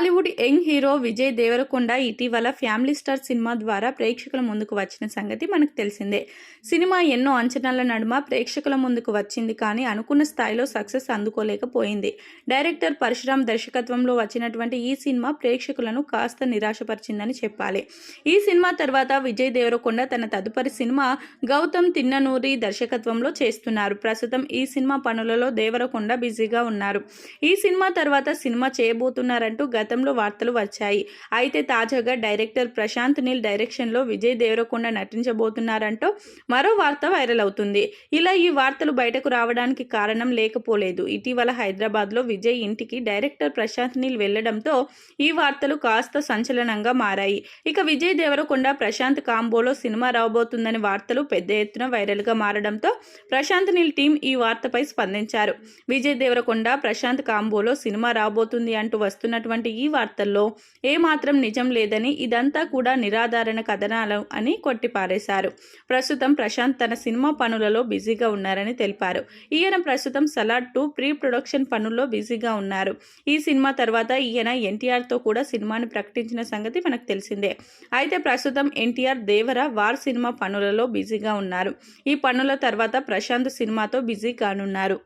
Tollywood young hero Vijay Devarakonda ఇటీవల family star cinema ద్వారా ప్రేక్షకుల ముందుకు వచ్చిన సంగతి మనకు తెలిసిందే. సినిమా ఎన్నో అంచనాల నడుమ ప్రేక్షకుల ముందుకు వచ్చింది, కానీ అనుకున్న స్థాయిలో సక్సెస్ అందుకోలేకపోయింది. డైరెక్టర్ పరశురామ్ దర్శకత్వంలో వచ్చినటువంటి ఈ సినిమా ప్రేక్షకులను కాస్త నిరాశపరిచిందని చెప్పాలి. ఈ సినిమా తర్వాత విజయ్ దేవరకొండ తన తదుపరి సినిమా గౌతమ్ తిన్ననూరి దర్శకత్వంలో చేస్తున్నారు. ప్రస్తుతం ఈ సినిమా పనులలో దేవరకొండ బిజీగా ఉన్నారు. ఈ సినిమా తర్వాత సినిమా చేయబోతున్నారంటూ గతంలో వార్తలు వచ్చాయి. అయితే తాజాగా డైరెక్టర్ ప్రశాంత్ నీల్ డైరెక్షన్లో విజయ్ దేవరకొండ నటించబోతున్నారంటూ మరో వార్త వైరల్ అవుతుంది. ఇలా ఈ వార్తలు బయటకు రావడానికి కారణం లేకపోలేదు. ఇటీవల హైదరాబాద్లో విజయ్ ఇంటికి డైరెక్టర్ ప్రశాంత్ నీల్ వెళ్లడంతో ఈ వార్తలు కాస్త సంచలనంగా మారాయి. ఇక విజయ్ దేవరకొండ ప్రశాంత్ కాంబోలో సినిమా రాబోతుందని వార్తలు పెద్ద ఎత్తున వైరల్గా మారడంతో ప్రశాంత్ నీల్ టీం ఈ వార్తపై స్పందించారు. విజయ్ దేవరకొండ ప్రశాంత్ కాంబోలో సినిమా రాబోతుంది అంటూ వస్తున్నటువంటి ఈ వార్తల్లో ఏమాత్రం నిజం లేదని, ఇదంతా కూడా నిరాధారణ కథనాలు అని కొట్టిపారేశారు. ప్రస్తుతం ప్రశాంత్ తన సినిమా పనులలో బిజీగా ఉన్నారని తెలిపారు. ఈయన ప్రస్తుతం సలార్ 2 ప్రీ ప్రొడక్షన్ పనుల్లో బిజీగా ఉన్నారు. ఈ సినిమా తర్వాత ఈయన ఎన్టీఆర్తో కూడా సినిమాని ప్రకటించిన సంగతి మనకు తెలిసిందే. అయితే ప్రస్తుతం ఎన్టీఆర్ దేవర వార్ సినిమా పనులలో బిజీగా ఉన్నారు. ఈ పనుల తర్వాత ప్రశాంత్ సినిమాతో బిజీ కానున్నారు.